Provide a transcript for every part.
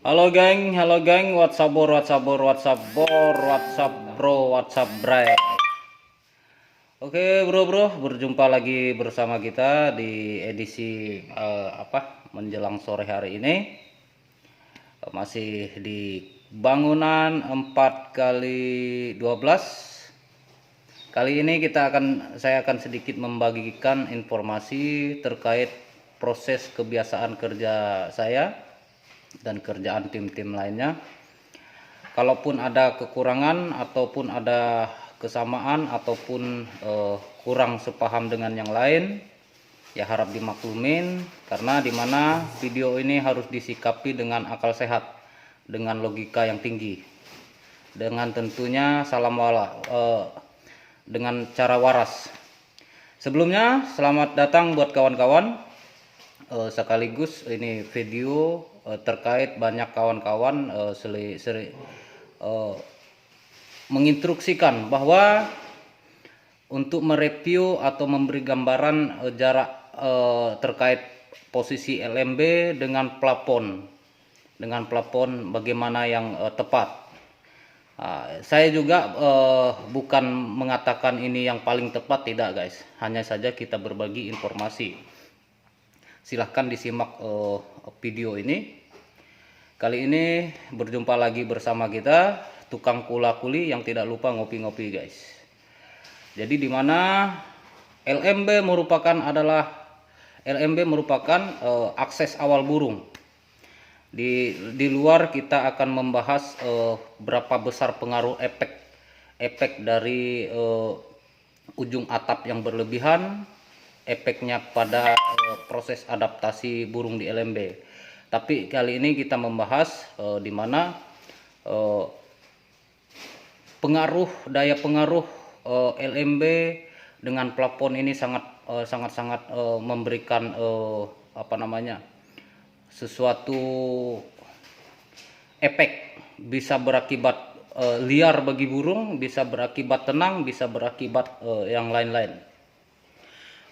Halo geng, WhatsApp bor, WhatsApp bor, WhatsApp bor, WhatsApp bro, WhatsApp bray. Oke bro, berjumpa lagi bersama kita di edisi menjelang sore hari ini. Masih di bangunan 4 kali 12. Kali ini saya akan sedikit membagikan informasi terkait proses kebiasaan kerja saya dan kerjaan tim-tim lainnya. Kalaupun ada kekurangan ataupun ada kesamaan ataupun kurang sepaham dengan yang lain, ya harap dimaklumin, karena dimana video ini harus disikapi dengan akal sehat, dengan logika yang tinggi, dengan tentunya dengan cara waras. Sebelumnya selamat datang buat kawan-kawan. Sekaligus ini video terkait banyak kawan-kawan menginstruksikan bahwa untuk mereview atau memberi gambaran jarak terkait posisi LMB dengan plafon bagaimana yang tepat. Saya juga bukan mengatakan ini yang paling tepat, tidak guys, hanya saja kita berbagi informasi. Silahkan disimak video ini. Kali ini berjumpa lagi bersama kita tukang kula-kuli yang tidak lupa ngopi-ngopi guys. Jadi dimana LMB merupakan akses awal burung. Di luar kita akan membahas berapa besar pengaruh efek dari ujung atap yang berlebihan, efeknya pada proses adaptasi burung di LMB. Tapi kali ini kita membahas di mana daya pengaruh LMB dengan plafon ini sangat memberikan sesuatu efek, bisa berakibat liar bagi burung, bisa berakibat tenang, bisa berakibat yang lain-lain.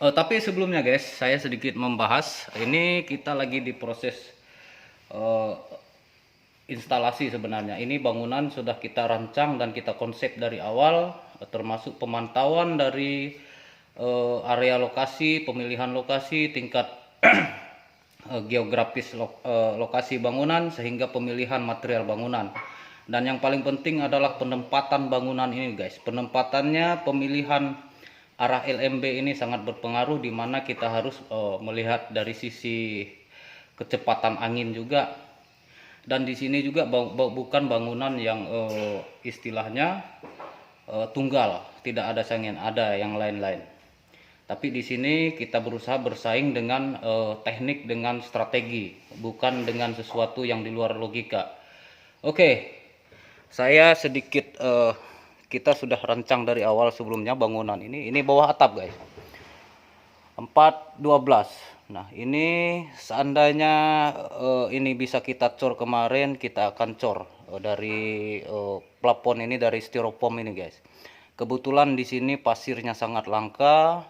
Tapi sebelumnya guys, saya sedikit membahas, ini kita lagi di proses instalasi sebenarnya. Ini bangunan sudah kita rancang dan kita konsep dari awal, termasuk pemantauan dari area lokasi, pemilihan lokasi, tingkat geografis lokasi bangunan, sehingga pemilihan material bangunan. Dan yang paling penting adalah penempatan bangunan ini guys. Penempatannya, pemilihan arah LMB ini sangat berpengaruh, di mana kita harus melihat dari sisi kecepatan angin juga. Dan di sini juga bukan bangunan yang istilahnya tunggal, tidak ada saingan, ada yang lain-lain. Tapi di sini kita berusaha bersaing dengan teknik, dengan strategi, bukan dengan sesuatu yang di luar logika. Oke, saya sedikit kita sudah rancang dari awal sebelumnya bangunan ini bawah atap guys, 412. Nah ini seandainya ini bisa kita cor kemarin, kita akan cor dari plafon ini dari styrofoam ini guys. Kebetulan di sini pasirnya sangat langka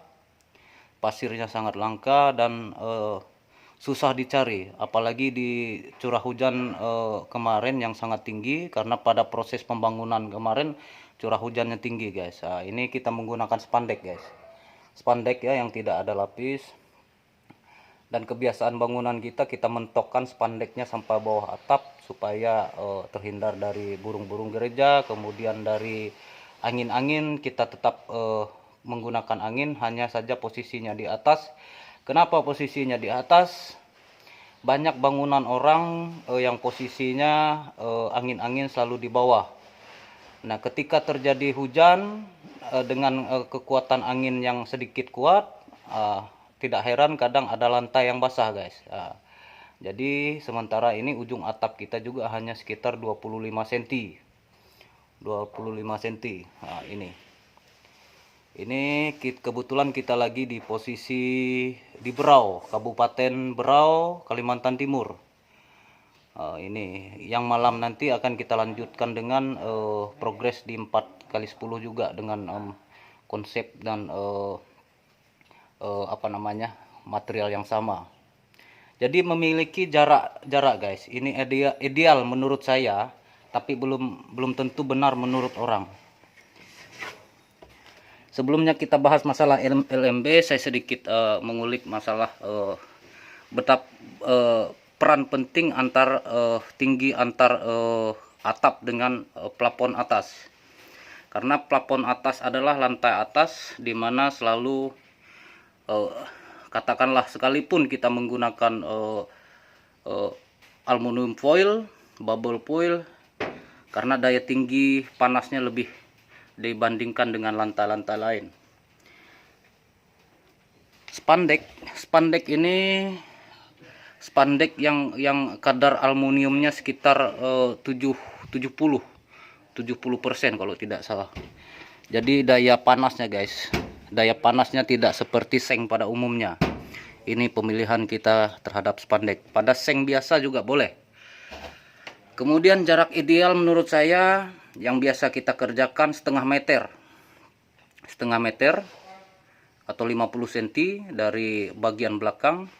dan susah dicari, apalagi di curah hujan kemarin yang sangat tinggi, karena pada proses pembangunan kemarin curah hujannya tinggi guys. Nah, ini kita menggunakan spandek guys, spandek ya, yang tidak ada lapis. Dan kebiasaan bangunan kita mentokkan spandeknya sampai bawah atap supaya terhindar dari burung-burung gereja, kemudian dari angin-angin. Kita tetap menggunakan angin, hanya saja posisinya di atas. Kenapa posisinya di atas? Banyak bangunan orang yang posisinya angin-angin selalu di bawah. Nah, ketika terjadi hujan dengan kekuatan angin yang sedikit kuat, tidak heran kadang ada lantai yang basah guys. Jadi sementara ini ujung atap kita juga hanya sekitar 25 cm. 25 cm. Nah, ini kebetulan kita lagi di posisi di Berau, Kabupaten Berau, Kalimantan Timur. Ini yang malam nanti akan kita lanjutkan dengan progres di 4 kali 10 juga dengan konsep dan material yang sama. Jadi memiliki jarak guys. Ini ideal menurut saya, tapi belum tentu benar menurut orang. Sebelumnya kita bahas masalah LMB, saya sedikit mengulik masalah betapa peran penting tinggi antar atap dengan plafon atas. Karena plafon atas adalah lantai atas, di mana selalu katakanlah sekalipun kita menggunakan aluminium foil, bubble foil, karena daya tinggi panasnya lebih dibandingkan dengan lantai-lantai lain. Spandek ini spandek yang kadar aluminiumnya sekitar 70% kalau tidak salah. Jadi daya panasnya guys, daya panasnya tidak seperti seng pada umumnya. Ini pemilihan kita terhadap spandek. Pada seng biasa juga boleh. Kemudian jarak ideal menurut saya yang biasa kita kerjakan setengah meter atau 50 cm dari bagian belakang.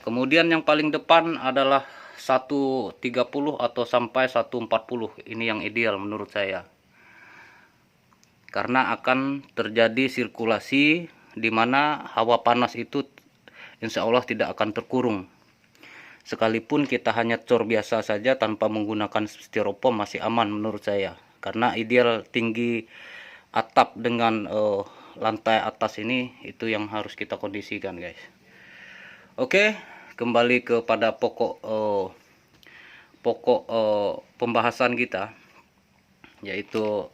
Kemudian yang paling depan adalah 130 atau sampai 140. Ini yang ideal menurut saya, karena akan terjadi sirkulasi di mana hawa panas itu insya Allah tidak akan terkurung. Sekalipun kita hanya cor biasa saja tanpa menggunakan styrofoam masih aman menurut saya, karena ideal tinggi atap dengan lantai atas ini itu yang harus kita kondisikan guys. Oke, kembali kepada pokok pembahasan kita, yaitu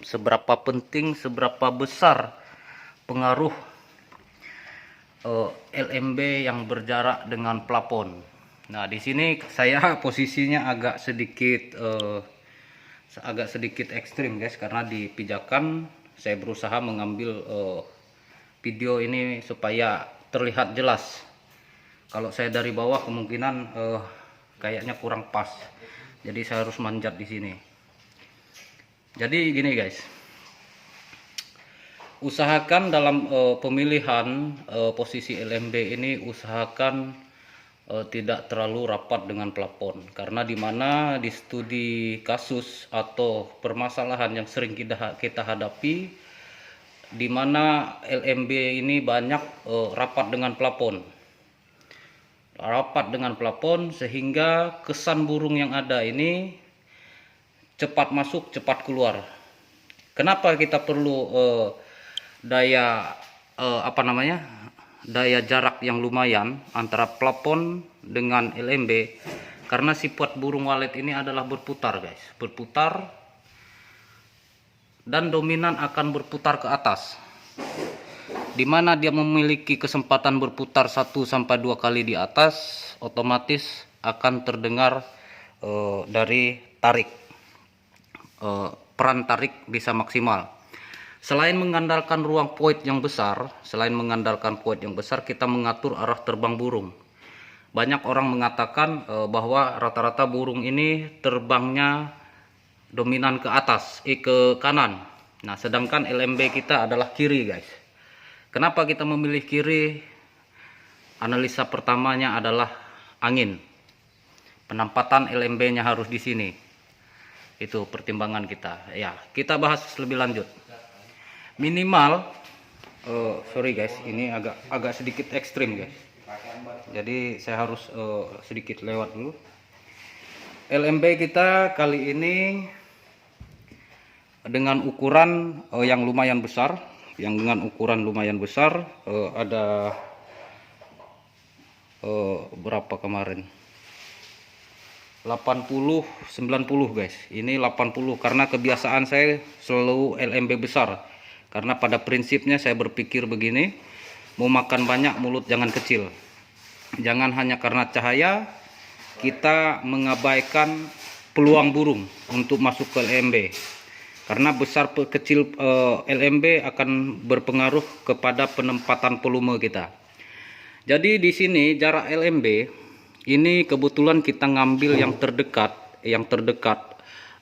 seberapa penting, seberapa besar pengaruh LMB yang berjarak dengan plafon. Nah, di sini saya posisinya agak sedikit ekstrim guys, karena di pijakan saya berusaha mengambil video ini supaya terlihat jelas. Kalau saya dari bawah kemungkinan kayaknya kurang pas, jadi saya harus manjat di sini. Jadi gini guys, usahakan dalam pemilihan posisi LMB ini, usahakan tidak terlalu rapat dengan plafon, karena dimana di studi kasus atau permasalahan yang sering kita hadapi, dimana LMB ini banyak rapat dengan plafon, sehingga kesan burung yang ada ini cepat masuk cepat keluar. Kenapa kita perlu daya jarak yang lumayan antara plafon dengan LMB? Karena sifat burung walet ini adalah berputar guys, berputar, dan dominan akan berputar ke atas, dimana dia memiliki kesempatan berputar 1-2 kali di atas, otomatis akan terdengar dari tarik, peran tarik bisa maksimal. Selain mengandalkan ruang void yang besar, kita mengatur arah terbang burung. Banyak orang mengatakan bahwa rata-rata burung ini terbangnya dominan ke atas, ke kanan. Nah, sedangkan LMB kita adalah kiri guys. Kenapa kita memilih kiri? Analisa pertamanya adalah angin. Penempatan LMB-nya harus di sini. Itu pertimbangan kita. Ya, kita bahas lebih lanjut. Minimal, sorry guys, ini agak sedikit ekstrim guys. Jadi saya harus sedikit lewat dulu. LMB kita kali ini dengan ukuran yang lumayan besar. Ada berapa kemarin? 80-90 guys. Ini 80 karena kebiasaan saya selalu LMB besar. Karena pada prinsipnya saya berpikir begini, mau makan banyak mulut jangan kecil. Jangan hanya karena cahaya kita mengabaikan peluang burung untuk masuk ke LMB. Karena besar kecil LMB akan berpengaruh kepada penempatan volume kita. Jadi di sini jarak LMB ini kebetulan kita ngambil yang terdekat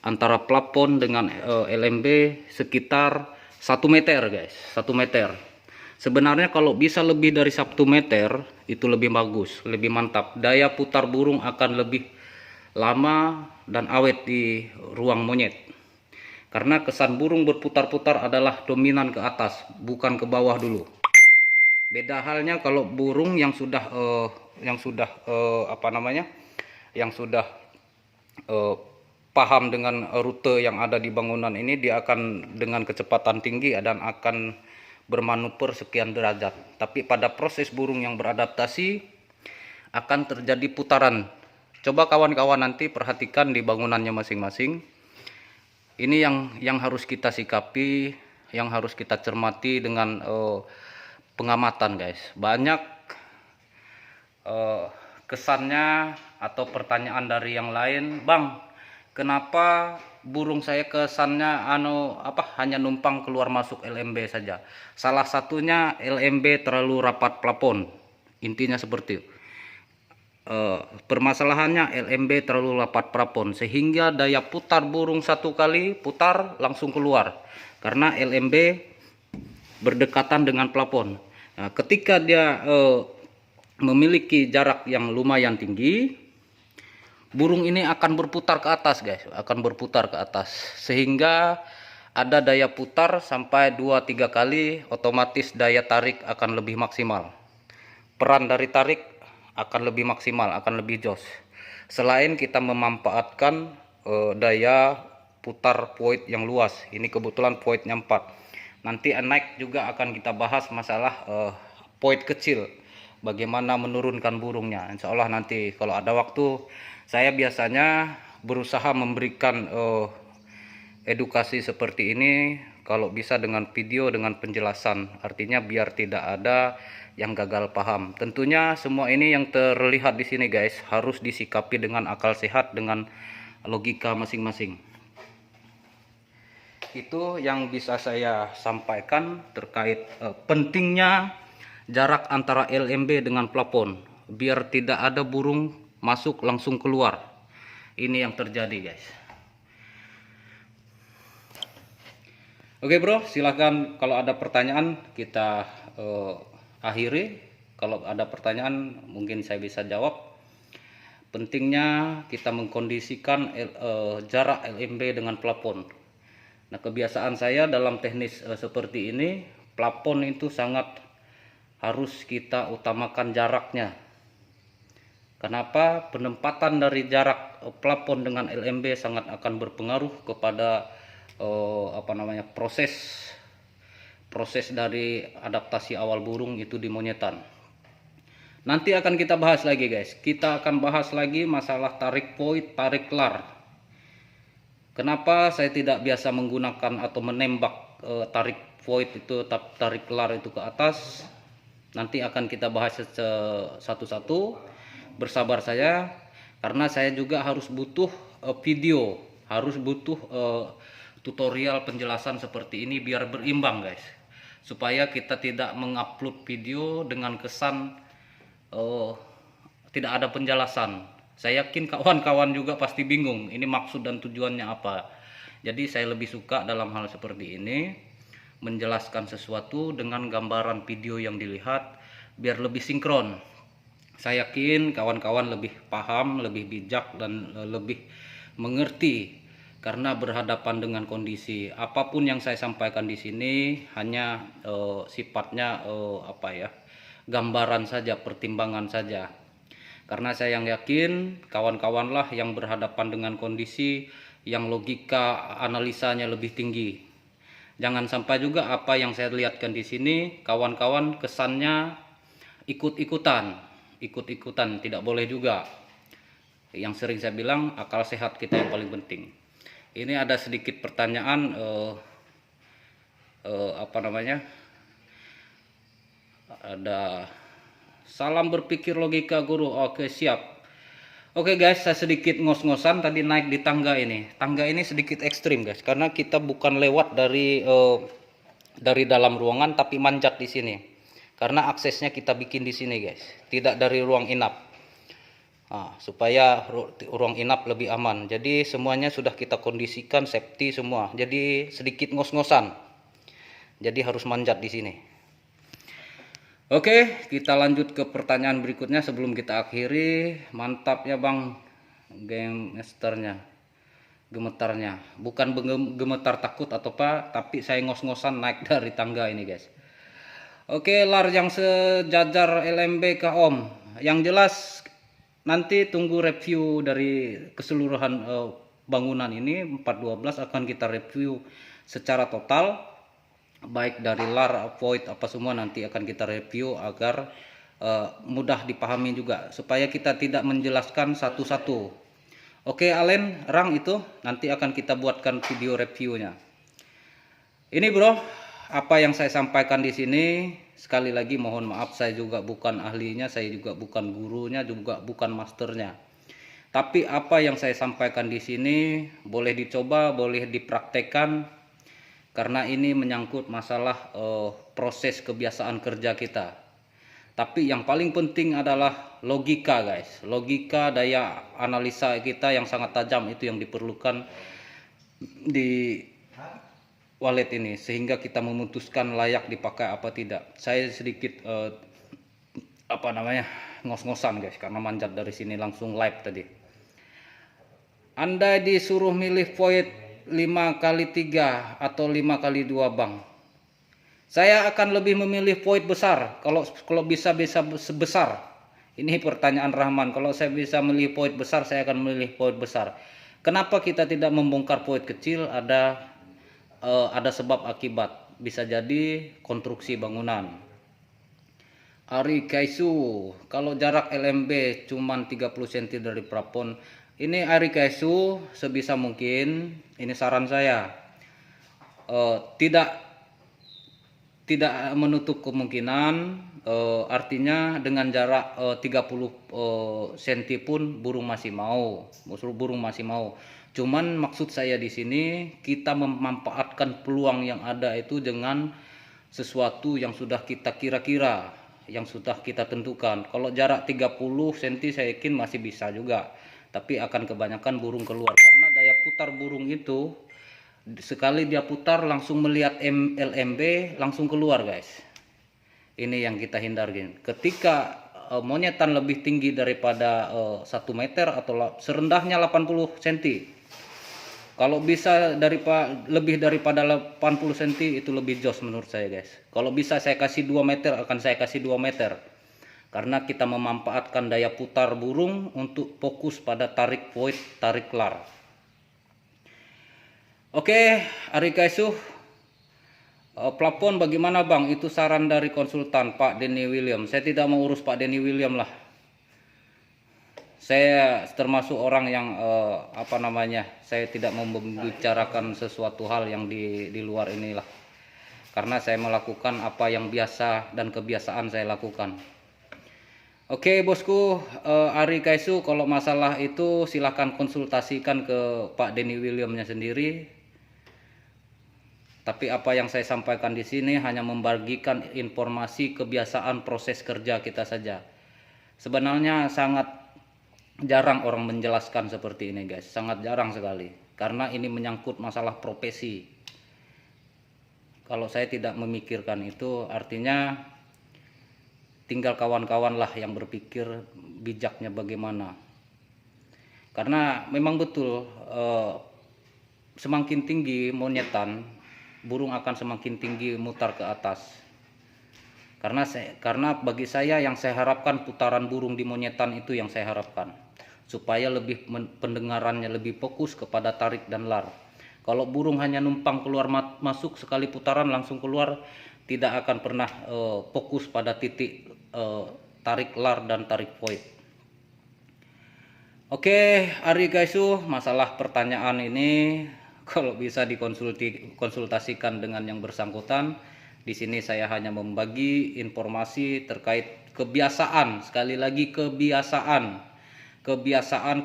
antara plafon dengan LMB sekitar 1 meter guys, 1 meter. Sebenarnya kalau bisa lebih dari 1 meter itu lebih bagus, lebih mantap. Daya putar burung akan lebih lama dan awet di ruang monyet. Karena kesan burung berputar-putar adalah dominan ke atas, bukan ke bawah dulu. Beda halnya kalau burung yang sudah apa namanya? Yang sudah paham dengan rute yang ada di bangunan ini, dia akan dengan kecepatan tinggi dan akan bermanuver sekian derajat. Tapi pada proses burung yang beradaptasi akan terjadi putaran. Coba kawan-kawan nanti perhatikan di bangunannya masing-masing. Ini yang harus kita sikapi, yang harus kita cermati dengan pengamatan, guys. Banyak kesannya atau pertanyaan dari yang lain, "Bang, kenapa burung saya kesannya hanya numpang keluar masuk LMB saja?" Salah satunya LMB terlalu rapat plafon. Intinya seperti itu. Permasalahannya LMB terlalu rapat plafon sehingga daya putar burung satu kali putar langsung keluar karena LMB berdekatan dengan plafon. Nah, ketika dia memiliki jarak yang lumayan tinggi, burung ini akan berputar ke atas, guys, akan berputar ke atas sehingga ada daya putar sampai 2-3 kali, otomatis daya tarik akan lebih maksimal. Peran dari tarik akan lebih maksimal, akan lebih jos. Selain kita memanfaatkan daya putar void yang luas. Ini kebetulan voidnya 4. Nanti naik juga akan kita bahas masalah void kecil. Bagaimana menurunkan burungnya. Insya Allah nanti kalau ada waktu, saya biasanya berusaha memberikan edukasi seperti ini kalau bisa dengan video, dengan penjelasan. Artinya biar tidak ada yang gagal paham. Tentunya semua ini yang terlihat di sini, guys, harus disikapi dengan akal sehat, dengan logika masing-masing. Itu yang bisa saya sampaikan terkait pentingnya jarak antara LMB dengan plafon, biar tidak ada burung masuk langsung keluar. Ini yang terjadi, guys. Oke bro, silahkan kalau ada pertanyaan kita akhiri. Kalau ada pertanyaan mungkin saya bisa jawab. Pentingnya kita mengkondisikan jarak LMB dengan plafon. Nah, kebiasaan saya dalam teknis seperti ini, plafon itu sangat harus kita utamakan jaraknya. Kenapa? Penempatan dari jarak plafon dengan LMB sangat akan berpengaruh kepada proses dari adaptasi awal burung itu di monyetan. Nanti akan kita bahas lagi, guys. Kita akan bahas lagi masalah tarik void, tarik lar. Kenapa saya tidak biasa menggunakan atau menembak tarik void itu, tarik lar itu ke atas? Nanti akan kita bahas satu-satu. Bersabar saya, karena saya juga harus butuh video, harus butuh tutorial penjelasan seperti ini biar berimbang, guys, supaya kita tidak mengupload video dengan kesan tidak ada penjelasan. Saya yakin kawan-kawan juga pasti bingung ini maksud dan tujuannya apa. Jadi saya lebih suka dalam hal seperti ini menjelaskan sesuatu dengan gambaran video yang dilihat biar lebih sinkron. Saya yakin kawan-kawan lebih paham, lebih bijak, dan lebih mengerti karena berhadapan dengan kondisi. Apapun yang saya sampaikan di sini hanya sifatnya gambaran saja, pertimbangan saja. Karena saya yang yakin kawan-kawanlah yang berhadapan dengan kondisi yang logika analisanya lebih tinggi. Jangan sampai juga apa yang saya lihatkan di sini kawan-kawan kesannya ikut-ikutan, tidak boleh juga. Yang sering saya bilang, akal sehat kita yang paling penting. Ini ada sedikit pertanyaan ada salam berpikir logika guru. Oke, siap. Oke guys, saya sedikit ngos-ngosan tadi naik di tangga ini. Tangga ini sedikit ekstrim, guys, karena kita bukan lewat dari dalam ruangan tapi manjat di sini. Karena aksesnya kita bikin di sini, guys, tidak dari ruang inap. Supaya ruang inap lebih aman. Jadi semuanya sudah kita kondisikan safety semua. Jadi sedikit ngos-ngosan. Jadi harus manjat di sini. Oke, kita lanjut ke pertanyaan berikutnya sebelum kita akhiri. Mantap ya Bang, gemesternya, gemetarnya. Bukan gemetar takut atau apa, tapi saya ngos-ngosan naik dari tangga ini guys. Oke, lar yang sejajar LMB ke Om. Yang jelas nanti tunggu review dari keseluruhan bangunan ini 412 akan kita review secara total, baik dari lar, void apa semua nanti akan kita review agar mudah dipahami juga supaya kita tidak menjelaskan satu-satu. Oke, Alen, Rang itu nanti akan kita buatkan video reviewnya. Ini bro, apa yang saya sampaikan di sini, sekali lagi mohon maaf, saya juga bukan ahlinya, saya juga bukan gurunya, juga bukan masternya. Tapi apa yang saya sampaikan di sini boleh dicoba, boleh dipraktekkan, karena ini menyangkut masalah proses kebiasaan kerja kita. Tapi yang paling penting adalah logika guys, logika, daya analisa kita yang sangat tajam itu yang diperlukan di wallet ini sehingga kita memutuskan layak dipakai apa tidak. Saya sedikit ngos-ngosan guys karena manjat dari sini langsung live tadi. Anda disuruh milih void 5x3 atau 5x2 Bang. Saya akan lebih memilih void besar kalau bisa sebesar. Ini pertanyaan Rahman. Kalau saya bisa memilih void besar, saya akan memilih void besar. Kenapa kita tidak membongkar void kecil? Ada sebab akibat, bisa jadi konstruksi bangunan. Ari Kaisu, kalau jarak LMB cuma 30 cm dari plafon, ini Ari Kaisu sebisa mungkin, ini saran saya, tidak menutup kemungkinan, artinya dengan jarak 30 cm pun burung masih mau. Cuman maksud saya di sini kita memanfaatkan peluang yang ada itu dengan sesuatu yang sudah kita kira-kira, yang sudah kita tentukan. Kalau jarak 30 cm saya yakin masih bisa juga, tapi akan kebanyakan burung keluar karena daya putar burung itu sekali dia putar langsung melihat LMB langsung keluar guys. Ini yang kita hindarin. Ketika monyetan lebih tinggi daripada 1 meter atau serendahnya 80 cm, kalau bisa lebih daripada 80 cm itu lebih jos menurut saya guys. Kalau bisa saya kasih 2 meter akan saya kasih 2 meter. Karena kita memanfaatkan daya putar burung untuk fokus pada tarik void, tarik lar. Oke, Ari Kaisuh. Plafon bagaimana Bang? Itu saran dari konsultan Pak Denny William. Saya tidak mau urus Pak Denny William lah. Saya termasuk orang yang saya tidak mau membicarakan sesuatu hal yang di luar inilah. Karena saya melakukan apa yang biasa dan kebiasaan saya lakukan. Oke bosku, Ari Kaisu, kalau masalah itu silahkan konsultasikan ke Pak Denny Williamnya sendiri. Tapi apa yang saya sampaikan di sini hanya membagikan informasi kebiasaan proses kerja kita saja. Sebenarnya sangat jarang orang menjelaskan seperti ini guys, sangat jarang sekali. Karena ini menyangkut masalah profesi. Kalau saya tidak memikirkan itu, artinya tinggal kawan-kawan lah yang berpikir bijaknya bagaimana. Karena memang betul semakin tinggi monyetan, burung akan semakin tinggi mutar ke atas. Karena bagi saya yang saya harapkan putaran burung di monyetan itu yang saya harapkan. Supaya pendengarannya lebih fokus kepada tarik dan lar. Kalau burung hanya numpang keluar masuk sekali putaran langsung keluar, tidak akan pernah fokus pada titik tarik lar dan tarik void. Oke, Ari Kaisu, masalah pertanyaan ini kalau bisa dikonsultasikan dengan yang bersangkutan. Di sini saya hanya membagi informasi terkait kebiasaan, sekali lagi kebiasaan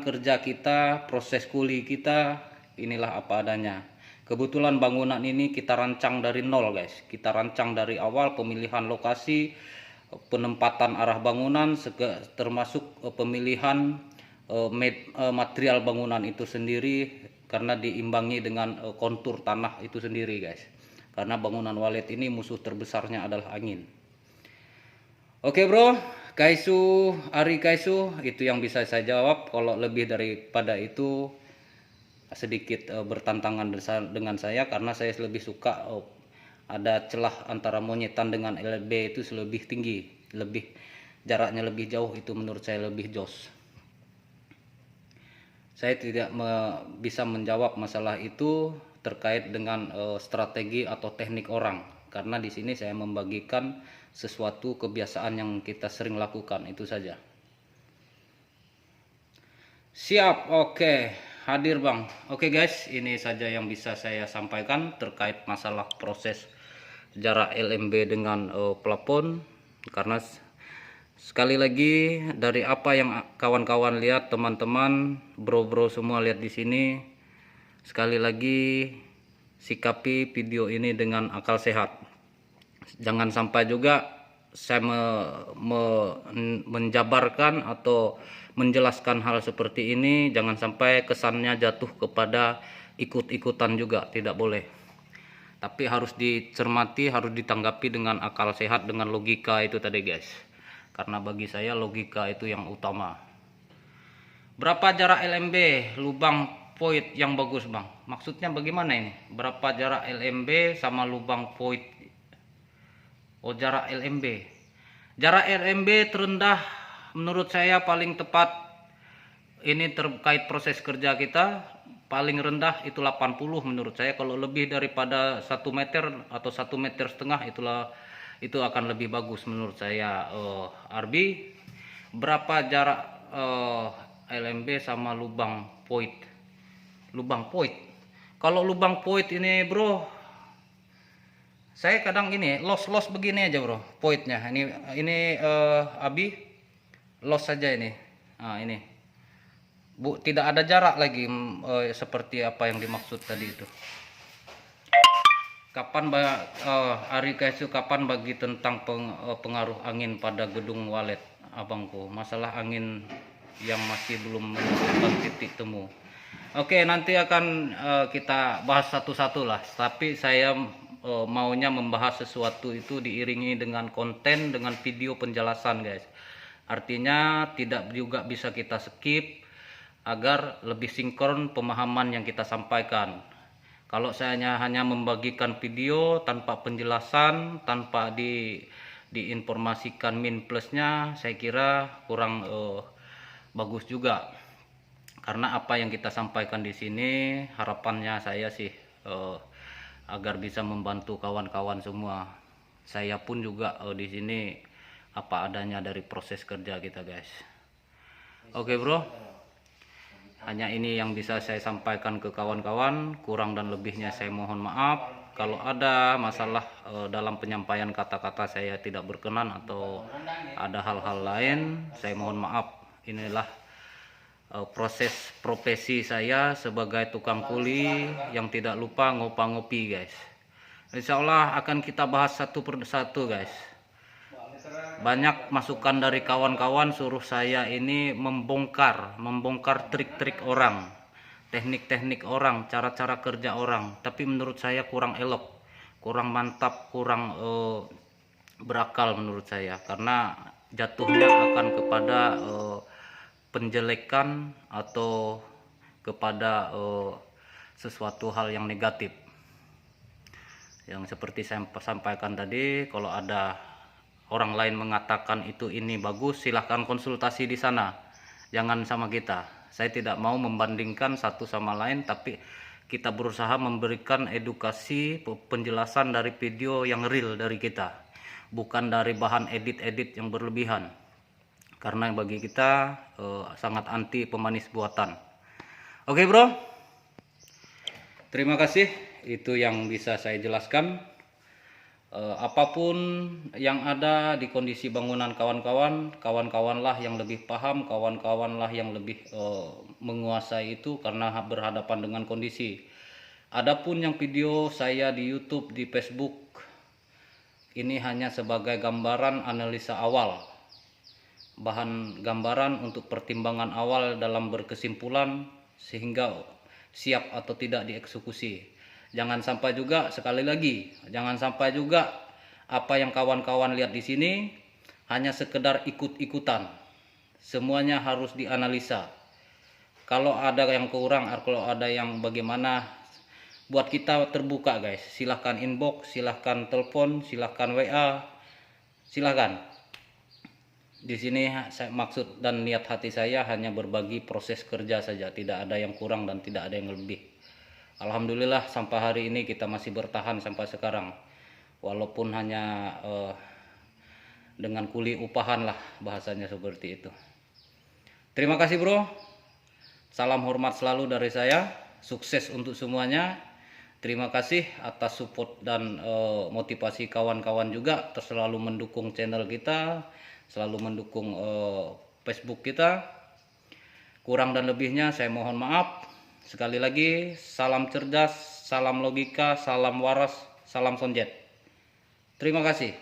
kerja kita, proses kuli kita, inilah apa adanya. Kebetulan bangunan ini kita rancang dari nol guys. Kita rancang dari awal pemilihan lokasi, penempatan arah bangunan, termasuk pemilihan material bangunan itu sendiri, karena diimbangi dengan kontur tanah itu sendiri guys. Karena bangunan wallet ini musuh terbesarnya adalah angin. Oke bro, Kaisu, Ari Kaisu, itu yang bisa saya jawab. Kalau lebih daripada itu sedikit bertantangan dengan saya, karena saya lebih suka ada celah antara monyetan dengan LB itu lebih tinggi, lebih jaraknya lebih jauh, itu menurut saya lebih jos. Saya tidak bisa menjawab masalah itu terkait dengan strategi atau teknik orang, karena di sini saya membagikan sesuatu kebiasaan yang kita sering lakukan, itu saja. Siap, oke, hadir bang. Oke guys, ini saja yang bisa saya sampaikan terkait masalah proses jarak LMB dengan plafon. Karena sekali lagi dari apa yang kawan-kawan lihat, teman-teman, bro-bro semua lihat di sini, sekali lagi sikapi video ini dengan akal sehat. Jangan sampai juga saya menjabarkan atau menjelaskan hal seperti ini, jangan sampai kesannya jatuh kepada ikut-ikutan juga, tidak boleh. Tapi harus dicermati, harus ditanggapi dengan akal sehat, dengan logika itu tadi guys. Karena bagi saya logika itu yang utama. Berapa jarak LMB lubang void yang bagus bang? Maksudnya bagaimana ini? Berapa jarak LMB sama lubang void? Oh, jarak LMB. Jarak LMB terendah menurut saya paling tepat, ini terkait proses kerja kita, paling rendah itu 80 menurut saya. Kalau lebih daripada 1 meter atau 1,5 meter itu akan lebih bagus menurut saya. Arbi, berapa jarak LMB sama lubang void? Lubang void. Kalau lubang void ini bro, saya kadang ini los begini aja bro, voidnya. Ini Abi los saja ini. Nah, ini Bu, tidak ada jarak lagi seperti apa yang dimaksud tadi itu. Kapan Ari Kaisu, kapan bagi tentang pengaruh angin pada gedung walet abangku? Masalah angin yang masih belum menemukan titik temu. Oke, nanti akan kita bahas satu-satu lah. Tapi saya maunya membahas sesuatu itu diiringi dengan konten, dengan video penjelasan guys. Artinya tidak juga bisa kita skip agar lebih sinkron pemahaman yang kita sampaikan. Kalau saya hanya membagikan video tanpa penjelasan, tanpa diinformasikan min plusnya, saya kira kurang bagus juga. Karena apa yang kita sampaikan di sini, harapannya saya sih agar bisa membantu kawan-kawan semua. Saya pun juga di sini apa adanya dari proses kerja kita guys. Oke bro, hanya ini yang bisa saya sampaikan ke kawan-kawan. Kurang dan lebihnya saya mohon maaf. Kalau ada masalah dalam penyampaian kata-kata saya tidak berkenan atau ada hal-hal lain, saya mohon maaf. Inilah proses profesi saya sebagai tukang kuli yang tidak lupa ngopi guys. Insya Allah akan kita bahas satu persatu guys. Banyak masukan dari kawan-kawan suruh saya ini membongkar trik-trik orang, teknik-teknik orang, cara-cara kerja orang. Tapi menurut saya kurang elok, kurang mantap, kurang berakal menurut saya. Karena jatuhnya akan kepada penjelekan atau kepada sesuatu hal yang negatif. Yang seperti saya sampaikan tadi, kalau ada orang lain mengatakan itu ini bagus, silahkan konsultasi di sana, jangan sama kita. Saya tidak mau membandingkan satu sama lain, tapi kita berusaha memberikan edukasi, penjelasan dari video yang real dari kita, bukan dari bahan edit-edit yang berlebihan. Karena bagi kita sangat anti pemanis buatan. Oke bro, terima kasih, itu yang bisa saya jelaskan. Apapun yang ada di kondisi bangunan kawan-kawanlah yang lebih paham, kawan-kawanlah yang lebih menguasai itu karena berhadapan dengan kondisi. Adapun yang video saya di YouTube, di Facebook, ini hanya sebagai gambaran analisa awal, bahan gambaran untuk pertimbangan awal dalam berkesimpulan sehingga siap atau tidak dieksekusi. Jangan sampai juga, sekali lagi, jangan sampai juga apa yang kawan-kawan lihat di sini hanya sekedar ikut-ikutan. Semuanya harus dianalisa. Kalau ada yang kurang, kalau ada yang bagaimana, buat kita terbuka guys. Silahkan inbox, silahkan telepon, silahkan WA, silahkan. Di sini saya maksud dan niat hati saya hanya berbagi proses kerja saja, tidak ada yang kurang dan tidak ada yang lebih. Alhamdulillah sampai hari ini kita masih bertahan sampai sekarang, walaupun hanya dengan kuli upahan lah, bahasanya seperti itu. Terima kasih bro, salam hormat selalu dari saya, sukses untuk semuanya. Terima kasih atas support dan motivasi kawan-kawan juga, selalu mendukung channel kita, selalu mendukung Facebook kita. Kurang dan lebihnya saya mohon maaf. Sekali lagi, salam cerdas, salam logika, salam waras, salam sonjet. Terima kasih.